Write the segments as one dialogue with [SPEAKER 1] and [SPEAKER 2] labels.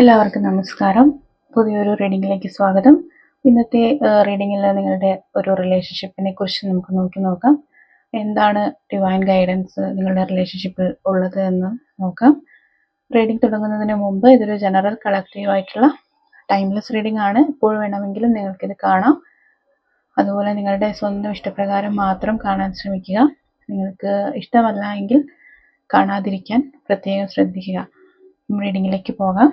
[SPEAKER 1] എല്ലാവർക്കും നമസ്കാരം. പുതിയൊരു റീഡിങ്ങിലേക്ക് സ്വാഗതം. ഇന്നത്തെ റീഡിങ്ങിൽ നിങ്ങളുടെ ഒരു റിലേഷൻഷിപ്പിനെ കുറിച്ച് നമുക്ക് നോക്കാം. എന്താണ് ഡിവൈൻ ഗൈഡൻസ് നിങ്ങളുടെ റിലേഷൻഷിപ്പിൽ ഉള്ളത് എന്ന് നോക്കാം. റീഡിംഗ് തുടങ്ങുന്നതിന് മുമ്പ് ഇതൊരു ജനറൽ കളക്റ്റീവ് ആയിട്ടുള്ള ടൈംലെസ് റീഡിംഗ് ആണ്. എപ്പോൾ വേണമെങ്കിലും നിങ്ങൾക്കിത് കാണാം. അതുപോലെ നിങ്ങളുടെ സ്വന്തം ഇഷ്ടപ്രകാരം മാത്രം കാണാൻ ശ്രമിക്കുക. നിങ്ങൾക്ക് ഇഷ്ടമല്ല എങ്കിൽ കാണാതിരിക്കാൻ പ്രത്യേകം ശ്രദ്ധിക്കുക. റീഡിങ്ങിലേക്ക് പോകാം.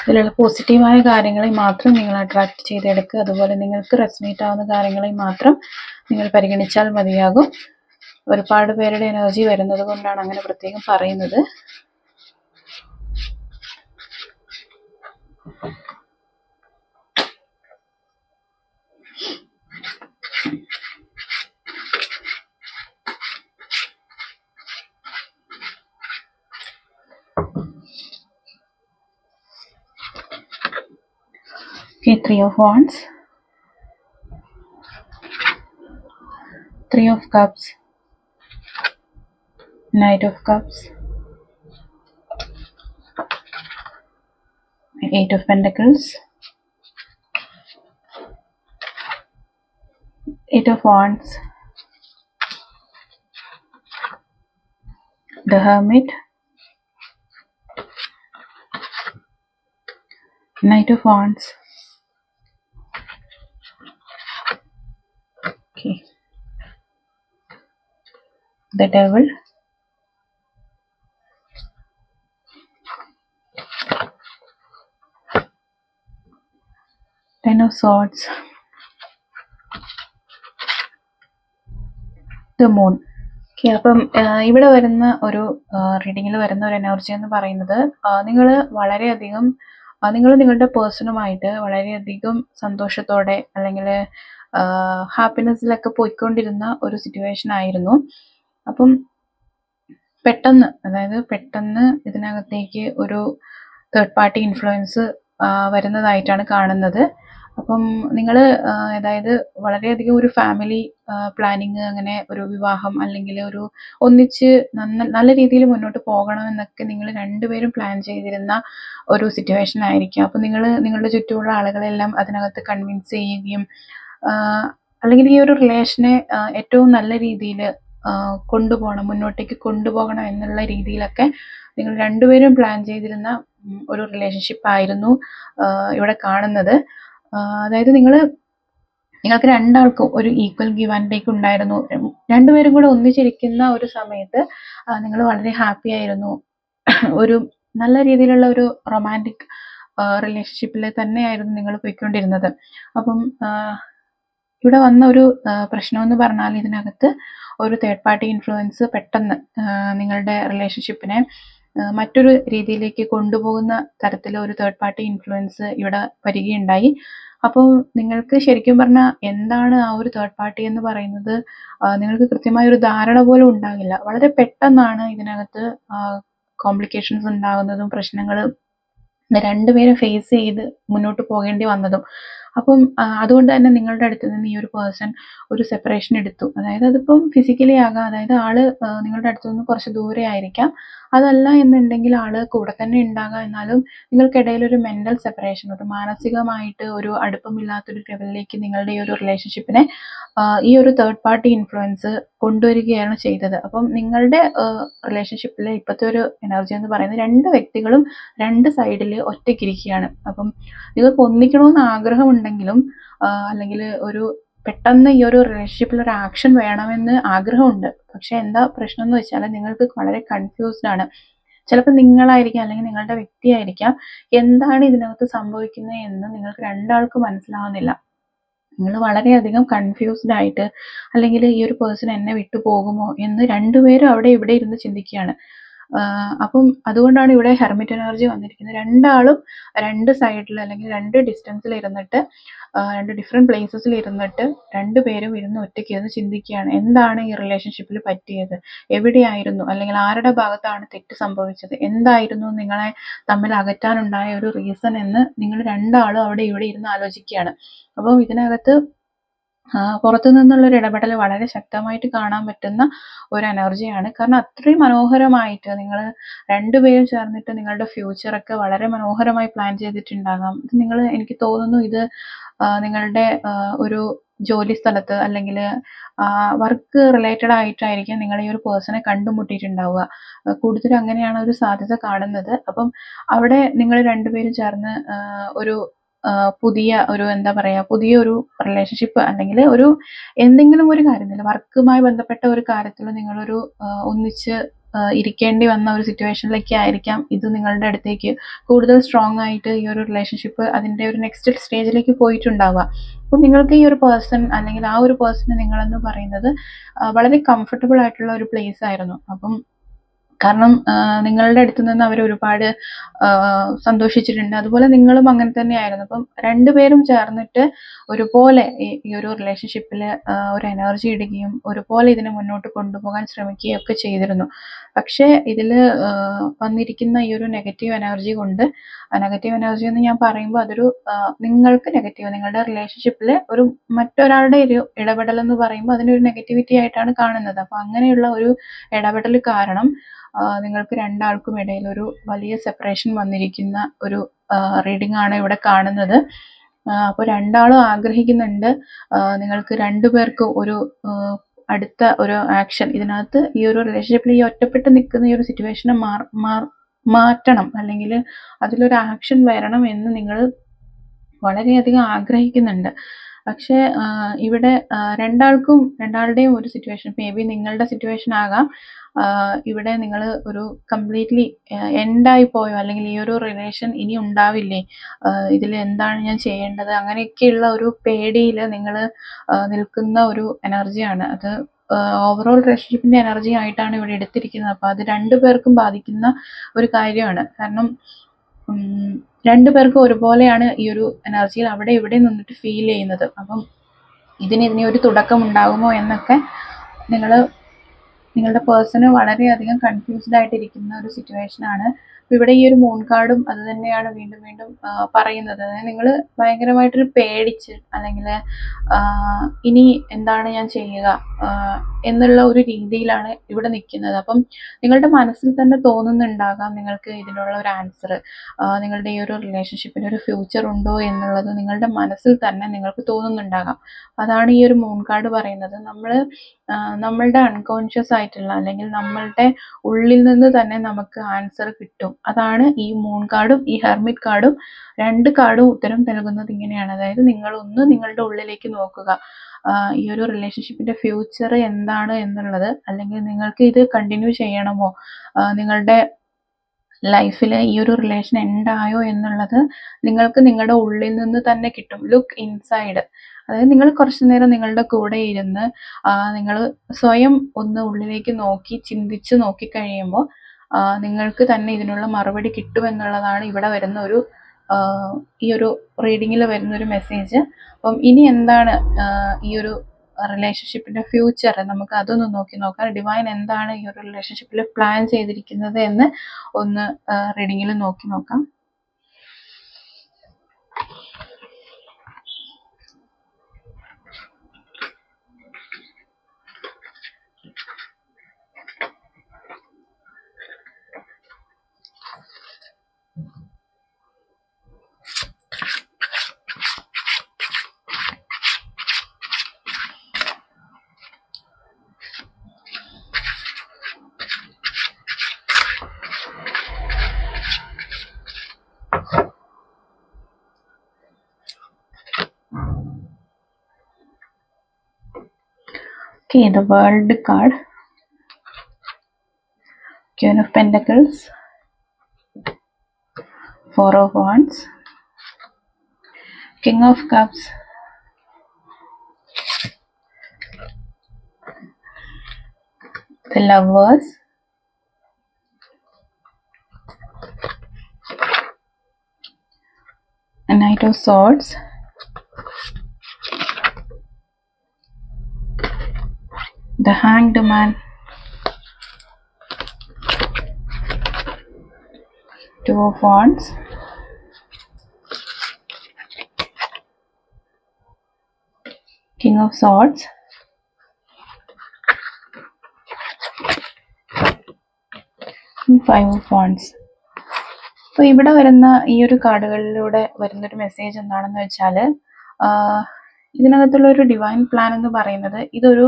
[SPEAKER 1] ഇതിലുള്ള പോസിറ്റീവായ കാര്യങ്ങളെ മാത്രം നിങ്ങൾ അട്രാക്ട് ചെയ്തെടുക്കുക. അതുപോലെ നിങ്ങൾക്ക് റെസനേറ്റ് ആവുന്ന കാര്യങ്ങളെ മാത്രം നിങ്ങൾ പരിഗണിച്ചാൽ മതിയാകും. ഒരുപാട് പേരുടെ എനർജി വരുന്നത് കൊണ്ടാണ് അങ്ങനെ പ്രത്യേകം പറയുന്നത്. Okay, 3 of Wands, 3 of Cups, Knight of Cups, 8 of Pentacles, 8 of Wands, the Hermit, Knight of Wands. Okay, the Devil, Ten of Swords, the Moon. Okay, അപ്പം ഇവിടെ വരുന്ന ഒരു റീഡിങ്ങിൽ വരുന്ന ഒരു എനർജി എന്ന് പറയുന്നത് നിങ്ങൾ വളരെയധികം നിങ്ങൾ നിങ്ങളുടെ പേഴ്സണുമായിട്ട് വളരെയധികം സന്തോഷത്തോടെ അല്ലെങ്കിൽ ഹാപ്പിനെസ്സിലൊക്കെ പോയിക്കൊണ്ടിരുന്ന ഒരു സിറ്റുവേഷൻ ആയിരുന്നു. അപ്പം പെട്ടെന്ന് ഇതിനകത്തേക്ക് ഒരു തേർഡ് പാർട്ടി ഇൻഫ്ലുവൻസ് വരുന്നതായിട്ടാണ് കാണുന്നത്. അപ്പം നിങ്ങൾ അതായത് വളരെയധികം ഒരു ഫാമിലി പ്ലാനിങ്, അങ്ങനെ ഒരു വിവാഹം അല്ലെങ്കിൽ ഒരു ഒന്നിച്ച് നല്ല രീതിയിൽ മുന്നോട്ട് പോകണമെന്നൊക്കെ നിങ്ങൾ രണ്ടുപേരും പ്ലാൻ ചെയ്തിരുന്ന ഒരു സിറ്റുവേഷൻ ആയിരിക്കും. അപ്പം നിങ്ങൾ നിങ്ങളുടെ ചുറ്റുമുള്ള ആളുകളെല്ലാം അതിനകത്ത് കൺവിൻസ് ചെയ്യുകയും അല്ലെങ്കിൽ ഈ ഒരു റിലേഷനെ ഏറ്റവും നല്ല രീതിയിൽ മുന്നോട്ടേക്ക് കൊണ്ടുപോകണം എന്നുള്ള രീതിയിലൊക്കെ നിങ്ങൾ രണ്ടുപേരും പ്ലാൻ ചെയ്തിരുന്ന ഒരു റിലേഷൻഷിപ്പ് ആയിരുന്നു ഇവിടെ കാണുന്നത്. അതായത് നിങ്ങൾക്ക് രണ്ടാൾക്കും ഒരു ഈക്വൽ ഗിവ് ആൻഡ് ടേക്ക് ഉണ്ടായിരുന്നു. രണ്ടുപേരും കൂടെ ഒന്നിച്ചിരിക്കുന്ന ഒരു സമയത്ത് നിങ്ങൾ വളരെ ഹാപ്പി ആയിരുന്നു. ഒരു നല്ല രീതിയിലുള്ള ഒരു റൊമാൻറ്റിക് റിലേഷൻഷിപ്പിൽ തന്നെയായിരുന്നു നിങ്ങൾ പോയിക്കൊണ്ടിരുന്നത്. അപ്പം ഇവിടെ വന്ന ഒരു പ്രശ്നമെന്ന് പറഞ്ഞാൽ ഇതിനകത്ത് ഒരു തേർഡ് പാർട്ടി ഇൻഫ്ലുവൻസ് പെട്ടെന്ന് നിങ്ങളുടെ റിലേഷൻഷിപ്പിനെ മറ്റൊരു രീതിയിലേക്ക് കൊണ്ടുപോകുന്ന തരത്തിൽ ഒരു തേർഡ് പാർട്ടി ഇൻഫ്ലുവൻസ് ഇവിടെ വരികയുണ്ടായി. അപ്പോൾ നിങ്ങൾക്ക് ശരിക്കും പറഞ്ഞാൽ എന്താണ് ആ ഒരു തേർഡ് പാർട്ടി എന്ന് പറയുന്നത് നിങ്ങൾക്ക് കൃത്യമായ ഒരു ധാരണ പോലും ഉണ്ടാകില്ല. വളരെ പെട്ടെന്നാണ് ഇതിനകത്ത് കോംപ്ലിക്കേഷൻസ് ഉണ്ടാകുന്നതും പ്രശ്നങ്ങൾ രണ്ടുപേരും ഫേസ് ചെയ്ത് മുന്നോട്ട് പോകേണ്ടി വന്നതും. അപ്പം അതുകൊണ്ട് തന്നെ നിങ്ങളുടെ അടുത്ത് നിന്ന് ഈ ഒരു പേഴ്സൺ ഒരു സെപ്പറേഷൻ എടുത്തു. അതായത് അതിപ്പം ഫിസിക്കലി ആകാം, അതായത് ആള് നിങ്ങളുടെ അടുത്ത് നിന്ന് കുറച്ച് ദൂരെ ആയിരിക്കാം. അതല്ല എന്നുണ്ടെങ്കിൽ ആള് കൂടെ തന്നെ ഉണ്ടാകാം. എന്നാലും നിങ്ങൾക്കിടയിൽ ഒരു മെന്റൽ സെപ്പറേഷൻ, ഒരു മാനസികമായിട്ട് ഒരു അടുപ്പമില്ലാത്തൊരു ലെവലിലേക്ക് നിങ്ങളുടെ ഈ ഒരു റിലേഷൻഷിപ്പിനെ ഈ ഒരു തേർഡ് പാർട്ടി ഇൻഫ്ലുവൻസ് കൊണ്ടുവരികയാണ് ചെയ്തത്. അപ്പം നിങ്ങളുടെ റിലേഷൻഷിപ്പിലെ ഇപ്പോഴത്തെ ഒരു എനർജി എന്ന് പറയുന്നത് രണ്ട് വ്യക്തികളും രണ്ട് സൈഡിൽ ഒറ്റയ്ക്കിരിക്കുകയാണ്. അപ്പം നിങ്ങൾക്ക് ഒന്നിക്കണമെന്ന് ആഗ്രഹമുണ്ടെങ്കിലും അല്ലെങ്കിൽ ഒരു പെട്ടെന്ന് ഈ ഒരു റിലേഷൻഷിപ്പിൽ ഒരു ആക്ഷൻ വേണമെന്ന് ആഗ്രഹമുണ്ട്. പക്ഷെ എന്താ പ്രശ്നം എന്ന് വെച്ചാൽ നിങ്ങൾക്ക് വളരെ കൺഫ്യൂസ്ഡ് ആണ്. ചിലപ്പോൾ നിങ്ങളായിരിക്കാം അല്ലെങ്കിൽ നിങ്ങളുടെ വ്യക്തിയായിരിക്കാം. എന്താണ് ഇതിനകത്ത് സംഭവിക്കുന്നത് എന്ന് നിങ്ങൾക്ക് രണ്ടാൾക്കും മനസ്സിലാവുന്നില്ല. നിങ്ങൾ വളരെയധികം കൺഫ്യൂസ്ഡ് ആയിട്ട് അല്ലെങ്കിൽ ഈ ഒരു പേഴ്സൺ എന്നെ വിട്ടു പോകുമോ എന്ന് രണ്ടുപേരും അവിടെ ഇവിടെ ഇരുന്ന് ചിന്തിക്കുകയാണ്. അപ്പം അതുകൊണ്ടാണ് ഇവിടെ ഹെർമിറ്റ് എനർജി വന്നിരിക്കുന്നത്. രണ്ടാളും രണ്ട് സൈഡിൽ അല്ലെങ്കിൽ രണ്ട് ഡിസ്റ്റൻസിൽ ഇരുന്നിട്ട് രണ്ട് ഡിഫറെൻറ്റ് പ്ലേസസിൽ ഇരുന്നിട്ട് രണ്ടുപേരും ഒറ്റയ്ക്ക് ഇരുന്ന് ചിന്തിക്കുകയാണ്. എന്താണ് ഈ റിലേഷൻഷിപ്പിൽ പറ്റിയത്, എവിടെയായിരുന്നു അല്ലെങ്കിൽ ആരുടെ ഭാഗത്താണ് തെറ്റ് സംഭവിച്ചത്, എന്തായിരുന്നു നിങ്ങളെ തമ്മിൽ അകറ്റാനുണ്ടായ ഒരു റീസൺ എന്ന് നിങ്ങൾ രണ്ടാളും അവിടെ ഇവിടെ ഇരുന്ന് ആലോചിക്കുകയാണ്. അപ്പം ഇതിനകത്ത് പുറത്തു നിന്നുള്ളൊരു ഇടപെടൽ വളരെ ശക്തമായിട്ട് കാണാൻ പറ്റുന്ന ഒരു എനർജിയാണ്. കാരണം അത്രയും മനോഹരമായിട്ട് നിങ്ങൾ രണ്ടുപേരും ചേർന്നിട്ട് നിങ്ങളുടെ ഫ്യൂച്ചറൊക്കെ വളരെ മനോഹരമായി പ്ലാൻ ചെയ്തിട്ടുണ്ടാകാം. ഇത് നിങ്ങൾ, എനിക്ക് തോന്നുന്നു ഇത് നിങ്ങളുടെ ഒരു ജോലി സ്ഥലത്ത് അല്ലെങ്കിൽ വർക്ക് റിലേറ്റഡ് ആയിട്ടായിരിക്കും നിങ്ങൾ ഈ ഒരു പേഴ്സണെ കണ്ടുമുട്ടിയിട്ടുണ്ടാവുക. കൂടുതലും അങ്ങനെയാണ് ഒരു സാധ്യത കാണുന്നത്. അപ്പം അവിടെ നിങ്ങൾ രണ്ടുപേരും ചേർന്ന് ഒരു പുതിയ ഒരു എന്താ പറയുക, പുതിയൊരു റിലേഷൻഷിപ്പ് അല്ലെങ്കിൽ ഒരു എന്തെങ്കിലും ഒരു കാര്യത്തിൽ വർക്കുമായി ബന്ധപ്പെട്ട ഒരു കാര്യത്തിൽ നിങ്ങളൊരു ഒന്നിച്ച് ഇരിക്കേണ്ടി വന്ന ഒരു സിറ്റുവേഷനിലേക്ക് ആയിരിക്കാം ഇത് നിങ്ങളുടെ അടുത്തേക്ക് കൂടുതൽ സ്ട്രോങ് ആയിട്ട് ഈ ഒരു റിലേഷൻഷിപ്പ് അതിൻ്റെ ഒരു നെക്സ്റ്റ് സ്റ്റേജിലേക്ക് പോയിട്ടുണ്ടാവുക. അപ്പം നിങ്ങൾക്ക് ഈ ഒരു പേഴ്സൺ അല്ലെങ്കിൽ ആ ഒരു പേഴ്സണ് നിങ്ങളെന്ന് പറയുന്നത് വളരെ കംഫർട്ടബിൾ ആയിട്ടുള്ള ഒരു പ്ലേസ് ആയിരുന്നു. അപ്പം കാരണം നിങ്ങളുടെ അടുത്ത് നിന്ന് അവർ ഒരുപാട് സന്തോഷിച്ചിട്ടുണ്ട്. അതുപോലെ നിങ്ങളും അങ്ങനെ തന്നെയായിരുന്നു. അപ്പം രണ്ടുപേരും ചേർന്നിട്ട് ഒരുപോലെ ഈ ഒരു റിലേഷൻഷിപ്പിൽ ഒരു എനർജി ഇടുകയും ഒരുപോലെ ഇതിനെ മുന്നോട്ട് കൊണ്ടുപോകാൻ ശ്രമിക്കുകയും ഒക്കെ ചെയ്തിരുന്നു. പക്ഷേ ഇതിൽ വന്നിരിക്കുന്ന ഈ ഒരു നെഗറ്റീവ് എനർജി കൊണ്ട്, നെഗറ്റീവ് എനർജി എന്ന് ഞാൻ പറയുമ്പോൾ അതൊരു നിങ്ങൾക്ക് നെഗറ്റീവ്, നിങ്ങളുടെ റിലേഷൻഷിപ്പിൽ ഒരു മറ്റൊരാളുടെ ഒരു ഇടപെടൽ എന്ന് പറയുമ്പോൾ അതിനൊരു നെഗറ്റിവിറ്റി ആയിട്ടാണ് കാണുന്നത്. അപ്പോൾ അങ്ങനെയുള്ള ഒരു ഇടപെടൽ കാരണം നിങ്ങൾക്ക് രണ്ടാൾക്കും ഇടയിൽ ഒരു വലിയ സെപ്പറേഷൻ വന്നിരിക്കുന്ന ഒരു റീഡിംഗ് ആണ് ഇവിടെ കാണുന്നത്. അപ്പോൾ രണ്ടാളും ആഗ്രഹിക്കുന്നുണ്ട് നിങ്ങൾക്ക് രണ്ടുപേർക്കും ഒരു അടുത്ത ഒരു ആക്ഷൻ ഇതിനകത്ത് ഈ ഒരു റിലേഷൻഷിപ്പിൽ ഈ ഒറ്റപ്പെട്ട് നിൽക്കുന്ന ഈ ഒരു സിറ്റുവേഷനെ മാറ്റണം, അല്ലെങ്കിൽ അതിലൊരു ആക്ഷൻ വരണം എന്ന് നിങ്ങൾ വളരെയധികം ആഗ്രഹിക്കുന്നുണ്ട്. പക്ഷേ ഇവിടെ രണ്ടാളുടെയും ഒരു സിറ്റുവേഷൻ, മേ ബി നിങ്ങളുടെ സിറ്റുവേഷൻ ആകാം, ഇവിടെ നിങ്ങൾ ഒരു കംപ്ലീറ്റ്ലി എൻഡായി പോയോ അല്ലെങ്കിൽ ഈ ഒരു റിലേഷൻ ഇനി ഉണ്ടാവില്ലേ, ഇതിൽ എന്താണ് ഞാൻ ചെയ്യേണ്ടത്, അങ്ങനെയൊക്കെയുള്ള ഒരു പേടിയിൽ നിങ്ങൾ നിൽക്കുന്ന ഒരു എനർജിയാണ്. അത് ഓവറോൾ റിലേഷൻഷിപ്പിന്റെ എനർജി ആയിട്ടാണ് ഇവിടെ എടുത്തിരിക്കുന്നത്. അപ്പോൾ അത് രണ്ടുപേർക്കും ബാധിക്കുന്ന ഒരു കാര്യമാണ്. കാരണം രണ്ടുപേർക്കും ഒരുപോലെയാണ് ഈ ഒരു എനർജിയിൽ അവിടെ ഇവിടെ നിന്നിട്ട് ഫീൽ ചെയ്യുന്നത്. അപ്പം ഇനി ഒരു തുടക്കം ഉണ്ടാകുമോ എന്നൊക്കെ നിങ്ങളുടെ പേഴ്സണ് വളരെയധികം കൺഫ്യൂസ്ഡ് ആയിട്ടിരിക്കുന്ന ഒരു സിറ്റുവേഷൻ ആണ്. അപ്പോൾ ഇവിടെ ഈ ഒരു മൂൺ കാർഡും അത് തന്നെയാണ് വീണ്ടും വീണ്ടും പറയുന്നത്. നിങ്ങൾ ഭയങ്കരമായിട്ടൊരു പേടിച്ച് അല്ലെങ്കിൽ ഇനി എന്താണ് ഞാൻ ചെയ്യുക എന്നുള്ള ഒരു രീതിയിലാണ് ഇവിടെ നിൽക്കുന്നത്. അപ്പം നിങ്ങളുടെ മനസ്സിൽ തന്നെ തോന്നുന്നുണ്ടാകാം നിങ്ങൾക്ക് ഇതിനുള്ള ഒരു ആൻസർ, നിങ്ങളുടെ ഈ ഒരു റിലേഷൻഷിപ്പിന് ഒരു ഫ്യൂച്ചർ ഉണ്ടോ എന്നുള്ളത് നിങ്ങളുടെ മനസ്സിൽ തന്നെ നിങ്ങൾക്ക് തോന്നുന്നുണ്ടാകാം. അതാണ് ഈ ഒരു മൂൺ കാർഡ് പറയുന്നത്. നമ്മളുടെ അൺകോൺഷ്യസ് ആയിട്ടുള്ള അല്ലെങ്കിൽ നമ്മളുടെ ഉള്ളിൽ നിന്ന് തന്നെ നമുക്ക് ആൻസർ കിട്ടും. അതാണ് ഈ മൂൺ കാർഡും ഈ ഹെർമിറ്റ് കാർഡും, രണ്ട് കാർഡും ഉത്തരം നൽകുന്നത് ഇങ്ങനെയാണ്. അതായത് നിങ്ങളൊന്ന് നിങ്ങളുടെ ഉള്ളിലേക്ക് നോക്കുക, ഈ ഒരു റിലേഷൻഷിപ്പിന്റെ ഫ്യൂച്ചർ എന്താണ് എന്നുള്ളത്, അല്ലെങ്കിൽ നിങ്ങൾക്ക് ഇത് കണ്ടിന്യൂ ചെയ്യണമോ, നിങ്ങളുടെ ലൈഫിൽ ഈ ഒരു റിലേഷൻ എൻഡായോ എന്നുള്ളത് നിങ്ങൾക്ക് നിങ്ങളുടെ ഉള്ളിൽ നിന്ന് തന്നെ കിട്ടും. ലുക്ക് ഇൻസൈഡ്, അതായത് നിങ്ങൾ കുറച്ചു നേരം നിങ്ങളുടെ കൂടെ ഇരുന്ന് നിങ്ങൾ സ്വയം ഒന്ന് ഉള്ളിലേക്ക് നോക്കി ചിന്തിച്ച് നോക്കിക്കഴിയുമ്പോൾ നിങ്ങൾക്ക് തന്നെ ഇതിനുള്ള മറുപടി കിട്ടുമെന്നുള്ളതാണ് ഇവിടെ വരുന്ന ഒരു ഈ ഒരു റീഡിങ്ങിൽ വരുന്നൊരു മെസ്സേജ്. അപ്പം ഇനി എന്താണ് ഈ ഒരു റിലേഷൻഷിപ്പിന്റെ ഫ്യൂച്ചർ, നമുക്ക് അതൊന്ന് നോക്കി നോക്കാം. ഡിവൈൻ എന്താണ് ഈ ഒരു റിലേഷൻഷിപ്പിൽ പ്ലാൻ ചെയ്തിരിക്കുന്നത് എന്ന് ഒന്ന് റീഡിങ്ങിൽ നോക്കി നോക്കാം. Okay, the World card, Queen of Pentacles, Four of Wands, King of Cups, the Lovers, a Knight of Swords, the Hanged Man, Two of Wands, King of sorts, five of wants. അപ്പോൾ ഇവിടെ വരുന്ന ഈ ഒരു കാർഡുകളിലൂടെ വരുന്നൊരു message എന്താണെന്ന് വെച്ചാൽ, ഇതിനകത്തുള്ള ഒരു ഡിവൈൻ പ്ലാൻ എന്ന് പറയുന്നത് ഇതൊരു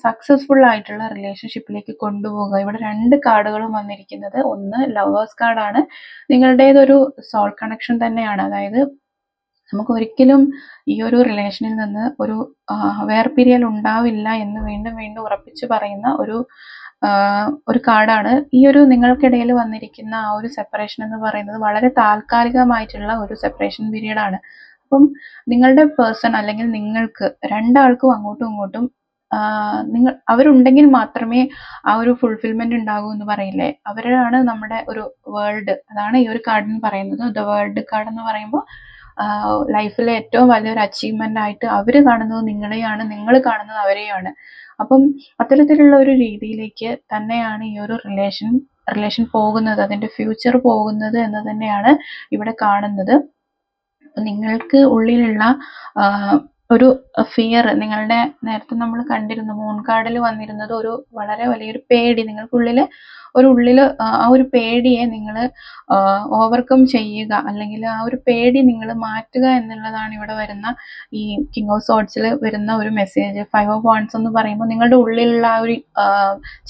[SPEAKER 1] സക്സസ്ഫുൾ ആയിട്ടുള്ള റിലേഷൻഷിപ്പിലേക്ക് കൊണ്ടുപോകുക. ഇവിടെ 2 കാർഡുകളും വന്നിരിക്കുന്നത്, ഒന്ന് ലവേഴ്സ് കാർഡാണ്. നിങ്ങളുടേതൊരു സോൾ കണക്ഷൻ തന്നെയാണ്. അതായത് നമുക്ക് ഒരിക്കലും ഈ ഒരു റിലേഷനിൽ നിന്ന് ഒരു വേർപിരിയൽ ഉണ്ടാവില്ല എന്ന് വീണ്ടും വീണ്ടും ഉറപ്പിച്ചു പറയുന്ന ഒരു കാർഡാണ്. ഈ ഒരു നിങ്ങൾക്കിടയിൽ വന്നിരിക്കുന്ന ആ ഒരു സെപ്പറേഷൻ എന്ന് പറയുന്നത് വളരെ താൽക്കാലികമായിട്ടുള്ള ഒരു സെപ്പറേഷൻ പീരീഡ് ആണ്. അപ്പം നിങ്ങളുടെ പേഴ്സൺ അല്ലെങ്കിൽ നിങ്ങൾക്ക് രണ്ടാൾക്കും അങ്ങോട്ടും ഇങ്ങോട്ടും അവരുണ്ടെങ്കിൽ മാത്രമേ ആ ഒരു ഫുൾഫിൽമെന്റ് ഉണ്ടാകൂ എന്ന് പറയില്ലേ, അവരാണ് നമ്മുടെ ഒരു വേൾഡ്. അതാണ് ഈ ഒരു കാർഡിന് പറയുന്നത്. ദ വേൾഡ് കാർഡ് എന്ന് പറയുമ്പോൾ ലൈഫിലെ ഏറ്റവും വലിയൊരു അച്ചീവ്മെന്റ് ആയിട്ട് അവർ കാണുന്നത് നിങ്ങളെയാണ്, നിങ്ങൾ കാണുന്നത് അവരെയാണ്. അപ്പം അത്തരത്തിലുള്ള ഒരു രീതിയിലേക്ക് തന്നെയാണ് ഈ ഒരു റിലേഷൻ പോകുന്നത്, അതിന്റെ ഫ്യൂച്ചർ പോകുന്നത് എന്ന് തന്നെയാണ് ഇവിടെ കാണുന്നത്. നിങ്ങൾക്ക് ഉള്ളിലുള്ള ഒരു ഫിയർ, നിങ്ങളുടെ നേരത്തെ നമ്മൾ കണ്ടിരുന്നു മൂൺ കാർഡിൽ വന്നിരുന്നത് ഒരു വളരെ വലിയൊരു പേടി, നിങ്ങൾക്കുള്ളിൽ ആ ഒരു പേടിയെ നിങ്ങൾ ഓവർകം ചെയ്യുക, അല്ലെങ്കിൽ ആ ഒരു പേടി നിങ്ങൾ മാറ്റുക എന്നുള്ളതാണ് ഇവിടെ വരുന്ന ഈ കിങ് ഓഫ് സോർട്സിൽ വരുന്ന ഒരു മെസ്സേജ്. ഫൈവ് ഓഫ് വാണ്ട്സ് എന്ന് പറയുമ്പോൾ നിങ്ങളുടെ ഉള്ളിലുള്ള ആ ഒരു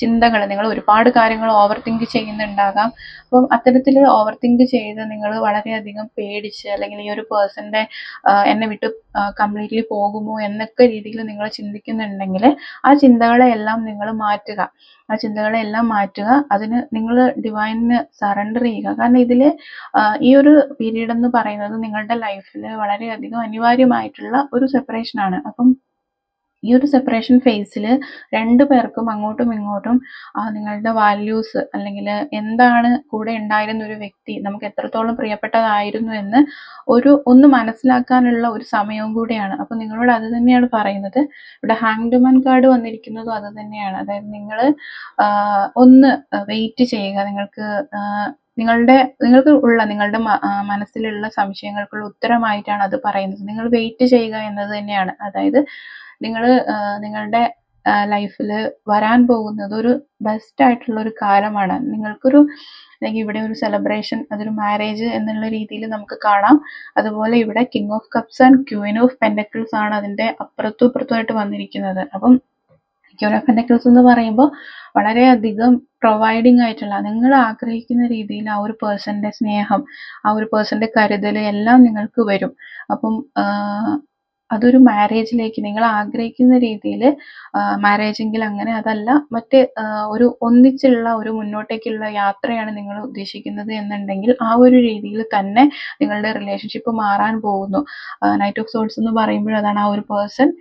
[SPEAKER 1] ചിന്തകൾ, നിങ്ങൾ ഒരുപാട് കാര്യങ്ങൾ ഓവർ തിങ്ക് ചെയ്യുന്നുണ്ടാകാം. അപ്പം അത്തരത്തിൽ ഓവർ തിങ്ക് ചെയ്ത് നിങ്ങൾ വളരെയധികം പേടിച്ച്, അല്ലെങ്കിൽ ഈ ഒരു പേഴ്സന്റെ എന്നെ വിട്ട് കംപ്ലീറ്റ്ലി പോകുമോ എന്നൊക്കെ രീതിയിൽ നിങ്ങൾ ചിന്തിക്കുന്നുണ്ടെങ്കിൽ ആ ചിന്തകളെല്ലാം നിങ്ങൾ മാറ്റുക. അതിന് നിങ്ങൾ ഡിവൈനിന് സറണ്ടർ ചെയ്യുക. കാരണം ഇതിൽ ഈ ഒരു പീരീഡ് എന്ന് പറയുന്നത് നിങ്ങളുടെ ലൈഫിൽ വളരെയധികം അനിവാര്യമായിട്ടുള്ള ഒരു സെപ്പറേഷൻ ആണ്. അപ്പം ഈ ഒരു സെപ്പറേഷൻ ഫേസിൽ 2 പേർക്കും അങ്ങോട്ടും ഇങ്ങോട്ടും നിങ്ങളുടെ വാല്യൂസ്, അല്ലെങ്കിൽ എന്താണ് കൂടെ ഉണ്ടായിരുന്ന ഒരു വ്യക്തി നമുക്ക് എത്രത്തോളം പ്രിയപ്പെട്ടതായിരുന്നു എന്ന് ഒന്ന് മനസ്സിലാക്കാനുള്ള ഒരു സമയവും കൂടിയാണ്. അപ്പോൾ നിങ്ങളോട് അത് തന്നെയാണ് പറയുന്നത്. ഇവിടെ ഹാങ്ഡ് മാൻ കാർഡ് വന്നിരിക്കുന്നതും അത് തന്നെയാണ്. അതായത് നിങ്ങൾ ഒന്ന് വെയിറ്റ് ചെയ്യുക. നിങ്ങളുടെ മനസ്സിലുള്ള സംശയങ്ങൾക്കുള്ള ഉത്തരമായിട്ടാണ് അത് പറയുന്നത്. നിങ്ങൾ വെയിറ്റ് ചെയ്യുക എന്നത് തന്നെയാണ്. അതായത് നിങ്ങൾ നിങ്ങളുടെ ലൈഫിൽ വരാൻ പോകുന്നത് ഒരു ബെസ്റ്റ് ആയിട്ടുള്ള ഒരു കാലമാണ്. അല്ലെങ്കിൽ ഇവിടെ ഒരു സെലിബ്രേഷൻ, അതൊരു മാരേജ് എന്നുള്ള രീതിയിൽ നമുക്ക് കാണാം. അതുപോലെ ഇവിടെ king of cups and Queen of pentacles ആണ് അതിന്റെ അപ്പുറത്തും ഇപ്പുറത്തുമായിട്ട് വന്നിരിക്കുന്നത്. അപ്പം ക്വീൻ ഓഫ് പെൻഡക്കിൾസ് എന്ന് പറയുമ്പോൾ വളരെയധികം പ്രൊവൈഡിങ് ആയിട്ടുള്ള, നിങ്ങൾ ആഗ്രഹിക്കുന്ന രീതിയിൽ ആ ഒരു പേഴ്സന്റെ സ്നേഹം, ആ ഒരു പേഴ്സന്റെ കരുതൽ എല്ലാം നിങ്ങൾക്ക് വരും. അപ്പം അതൊരു മാരേജിലേക്ക് നിങ്ങൾ ആഗ്രഹിക്കുന്ന രീതിയിൽ മാരേജെങ്കിൽ അങ്ങനെ, അതല്ല മറ്റ് ഒരു ഒന്നിച്ചുള്ള ഒരു മുന്നോട്ടേക്കുള്ള യാത്രയാണ് നിങ്ങൾ ഉദ്ദേശിക്കുന്നത് എന്നുണ്ടെങ്കിൽ ആ ഒരു രീതിയിൽ തന്നെ നിങ്ങളുടെ റിലേഷൻഷിപ്പ് മാറാൻ പോകുന്നു. നൈറ്റ് ഓഫ് സോൾസ് എന്ന് പറയുമ്പോൾ അതാണ് ആ ഒരു പേഴ്സൺ.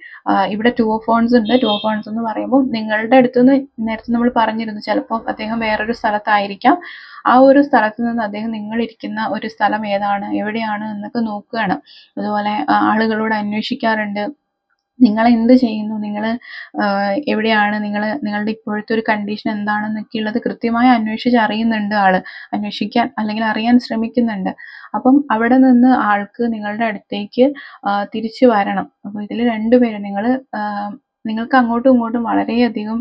[SPEAKER 1] ഇവിടെ 2 ഓഫ് വാണ്ട്സ് ഉണ്ട്. 2 ഓഫ് വാണ്ട്സ് എന്ന് പറയുമ്പോൾ നിങ്ങളുടെ അടുത്തുനിന്ന് നേരത്തെ നമ്മൾ പറഞ്ഞിരുന്നു, ചിലപ്പോൾ അദ്ദേഹം വേറൊരു സ്ഥലത്തായിരിക്കാം. ആ ഒരു സ്ഥലത്ത് നിന്ന് അദ്ദേഹം നിങ്ങളിരിക്കുന്ന ഒരു സ്ഥലം ഏതാണ്, എവിടെയാണ് എന്നൊക്കെ നോക്കുകയാണ്. അതുപോലെ ആളുകളോട് അന്വേഷിക്കാറുണ്ട്, നിങ്ങൾ എന്ത് ചെയ്യുന്നു, നിങ്ങൾ എവിടെയാണ്, നിങ്ങളുടെ ഇപ്പോഴത്തെ ഒരു കണ്ടീഷൻ എന്താണെന്നൊക്കെ ഉള്ളത് കൃത്യമായി അന്വേഷിച്ചറിയുന്നുണ്ട് അന്വേഷിക്കാൻ അല്ലെങ്കിൽ അറിയാൻ ശ്രമിക്കുന്നുണ്ട്. അപ്പം അവിടെ നിന്ന് ആൾക്ക് നിങ്ങളുടെ അടുത്തേക്ക് തിരിച്ചു വരണം. അപ്പോൾ ഇതിൽ 2 പേരും നിങ്ങൾക്ക് അങ്ങോട്ടും ഇങ്ങോട്ടും വളരെയധികം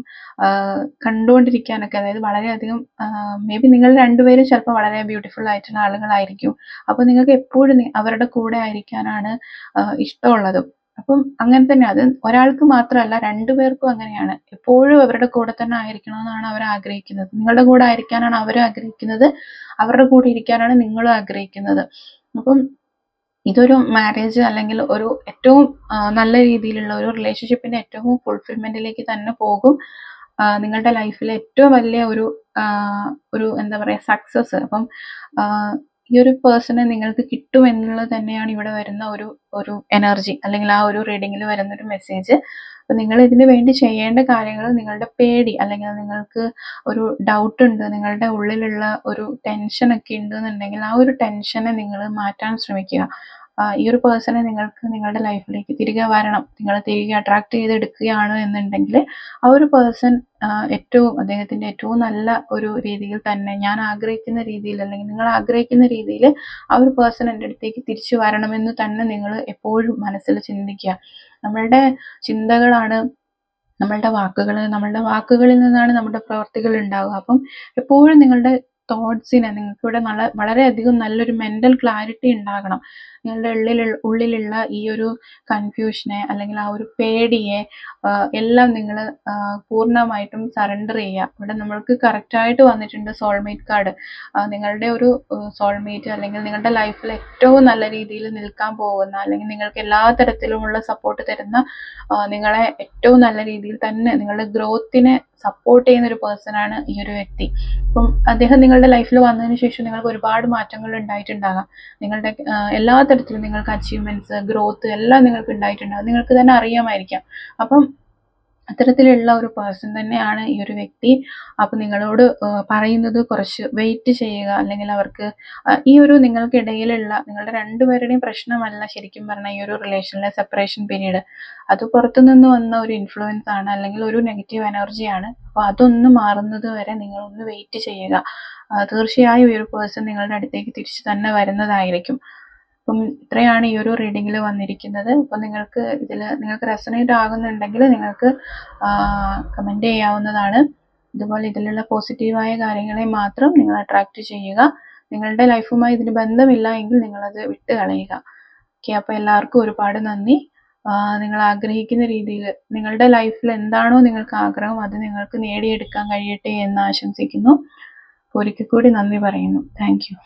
[SPEAKER 1] കണ്ടുകൊണ്ടിരിക്കാനൊക്കെ, അതായത് വളരെയധികം മേ ബി നിങ്ങൾ 2 പേരും ചിലപ്പോൾ വളരെ ബ്യൂട്ടിഫുൾ ആയിട്ടുള്ള ആളുകളായിരിക്കും. അപ്പോൾ നിങ്ങൾക്ക് എപ്പോഴും അവരുടെ കൂടെ ആയിരിക്കാനാണ് ഇഷ്ടമുള്ളത്. അപ്പം അങ്ങനെ തന്നെ, അത് ഒരാൾക്ക് മാത്രമല്ല 2 പേർക്കും അങ്ങനെയാണ്. എപ്പോഴും അവരുടെ കൂടെ തന്നെ ആയിരിക്കണമെന്നാണ് അവർ ആഗ്രഹിക്കുന്നത്. നിങ്ങളുടെ കൂടെ ആയിരിക്കാനാണ് അവരും ആഗ്രഹിക്കുന്നത്, അവരുടെ കൂടെ ഇരിക്കാനാണ് നിങ്ങളും ആഗ്രഹിക്കുന്നത്. അപ്പം ഇതൊരു മാരേജ് അല്ലെങ്കിൽ ഒരു ഏറ്റവും നല്ല രീതിയിലുള്ള ഒരു റിലേഷൻഷിപ്പിന്റെ ഏറ്റവും ഫുൾഫിൽമെന്റിലേക്ക് തന്നെ പോകും. നിങ്ങളുടെ ലൈഫിലെ ഏറ്റവും വലിയ ഒരു എന്താ പറയുക സക്സസ്. അപ്പം ഈ ഒരു പേഴ്സണെ നിങ്ങൾക്ക് കിട്ടും എന്നുള്ളത് തന്നെയാണ് ഇവിടെ വരുന്ന ഒരു എനർജി, അല്ലെങ്കിൽ ആ ഒരു റീഡിങ്ങിൽ വരുന്ന ഒരു മെസ്സേജ്. അപ്പം നിങ്ങൾ ഇതിന് വേണ്ടി ചെയ്യേണ്ട കാര്യങ്ങൾ, നിങ്ങളുടെ പേടി അല്ലെങ്കിൽ നിങ്ങൾക്ക് ഒരു ഡൗട്ട് ഉണ്ട്, നിങ്ങളുടെ ഉള്ളിലുള്ള ഒരു ടെൻഷൻ ഒക്കെ ഉണ്ടെന്നുണ്ടെങ്കിൽ ആ ഒരു ടെൻഷനെ നിങ്ങൾ മാറ്റാൻ ശ്രമിക്കുക. ഈ ഒരു പേഴ്സണെ നിങ്ങൾക്ക് നിങ്ങളുടെ ലൈഫിലേക്ക് തിരികെ വരണം, നിങ്ങൾ തിരികെ അട്രാക്ട് ചെയ്തെടുക്കുകയാണ് എന്നുണ്ടെങ്കിൽ ആ ഒരു പേഴ്സൺ അദ്ദേഹത്തിന്റെ ഏറ്റവും നല്ല ഒരു രീതിയിൽ തന്നെ, ഞാൻ ആഗ്രഹിക്കുന്ന രീതിയിൽ അല്ലെങ്കിൽ നിങ്ങൾ ആഗ്രഹിക്കുന്ന രീതിയിൽ ആ ഒരു പേഴ്സൺ എൻ്റെ അടുത്തേക്ക് തിരിച്ചു വരണമെന്ന് തന്നെ നിങ്ങൾ എപ്പോഴും മനസ്സിൽ ചിന്തിക്കുക. നമ്മളുടെ ചിന്തകളാണ് നമ്മളുടെ വാക്കുകളിൽ നിന്നാണ് നമ്മുടെ പ്രവർത്തികൾ ഉണ്ടാവുക. അപ്പം എപ്പോഴും നിങ്ങളുടെ തോട്ട്സിനെ നിങ്ങൾക്കിവിടെ വളരെയധികം നല്ലൊരു മെന്റൽ ക്ലാരിറ്റി ഉണ്ടാകണം. നിങ്ങളുടെ ഉള്ളിലുള്ള ഈ ഒരു കൺഫ്യൂഷനെ അല്ലെങ്കിൽ ആ ഒരു പേടിയെ എല്ലാം നിങ്ങൾ പൂർണ്ണമായിട്ടും സറണ്ടർ ചെയ്യുക. ഇവിടെ നമ്മൾക്ക് കറക്റ്റായിട്ട് വന്നിട്ടുണ്ട് സോൾമേറ്റ് കാർഡ്. നിങ്ങളുടെ ഒരു സോൾമേറ്റ് അല്ലെങ്കിൽ നിങ്ങളുടെ ലൈഫിൽ ഏറ്റവും നല്ല രീതിയിൽ നിൽക്കാൻ പോകുന്ന അല്ലെങ്കിൽ നിങ്ങൾക്ക് എല്ലാ തരത്തിലുമുള്ള സപ്പോർട്ട് തരുന്ന നിങ്ങളെ ഏറ്റവും നല്ല രീതിയിൽ തന്നെ നിങ്ങളുടെ ഗ്രോത്തിനെ സപ്പോർട്ട് ചെയ്യുന്ന ഒരു പേഴ്സണാണ് ഈ ഒരു വ്യക്തി. അപ്പം അദ്ദേഹം നിങ്ങളുടെ ലൈഫിൽ വന്നതിന് ശേഷം നിങ്ങൾക്ക് ഒരുപാട് മാറ്റങ്ങൾ ഉണ്ടായിട്ടുണ്ടാകാം. നിങ്ങളുടെ എല്ലാ തരത്തിലും നിങ്ങൾക്ക് അച്ചീവ്മെന്റ്സ്, ഗ്രോത്ത് എല്ലാം നിങ്ങൾക്ക് ഉണ്ടായിട്ടുണ്ടാകും. നിങ്ങൾക്ക് തന്നെ അറിയാമായിരിക്കാം. അപ്പം അത്തരത്തിലുള്ള ഒരു പേഴ്സൺ തന്നെയാണ് ഈ ഒരു വ്യക്തി. അപ്പം നിങ്ങളോട് പറയുന്നത് കുറച്ച് വെയിറ്റ് ചെയ്യുക. അല്ലെങ്കിൽ അവർക്ക് ഈ ഒരു നിങ്ങൾക്കിടയിലുള്ള നിങ്ങളുടെ രണ്ടുപേരുടെയും പ്രശ്നമല്ല ശരിക്കും പറഞ്ഞാൽ ഈ ഒരു റിലേഷനിലെ സെപ്പറേഷൻ പീരീഡ്. അത് പുറത്തുനിന്ന് വന്ന ഒരു ഇൻഫ്ലുവൻസ് ആണ്, അല്ലെങ്കിൽ ഒരു നെഗറ്റീവ് എനർജിയാണ്. അപ്പോൾ അതൊന്ന് മാറുന്നത് വരെ നിങ്ങളൊന്ന് വെയിറ്റ് ചെയ്യുക. തീർച്ചയായും ഈ ഒരു പേഴ്സൺ നിങ്ങളുടെ അടുത്തേക്ക് തിരിച്ചു തന്നെ വരുന്നതായിരിക്കും. അപ്പം ഇത്രയാണ് ഈ ഒരു റീഡിങ്ങിൽ വന്നിരിക്കുന്നത്. അപ്പം നിങ്ങൾക്ക് റെസണേറ്റ് ആകുന്നുണ്ടെങ്കിൽ നിങ്ങൾക്ക് കമൻറ്റ് ചെയ്യാവുന്നതാണ്. ഇതുപോലെ ഇതിലുള്ള പോസിറ്റീവായ കാര്യങ്ങളെ മാത്രം നിങ്ങൾ അട്രാക്റ്റ് ചെയ്യുക. നിങ്ങളുടെ ലൈഫുമായി ഇതിന് ബന്ധമില്ല എങ്കിൽ നിങ്ങളത് വിട്ട് കളയുക. ഓക്കെ, അപ്പോൾ എല്ലാവർക്കും ഒരുപാട് നന്ദി. നിങ്ങൾ ആഗ്രഹിക്കുന്ന രീതിയിൽ നിങ്ങളുടെ ലൈഫിൽ എന്താണോ നിങ്ങൾക്ക് ആഗ്രഹം അത് നിങ്ങൾക്ക് നേടിയെടുക്കാൻ കഴിയട്ടെ എന്ന് ആശംസിക്കുന്നു. ഒരിക്കൽ കൂടി നന്ദി പറയുന്നു. Thank you.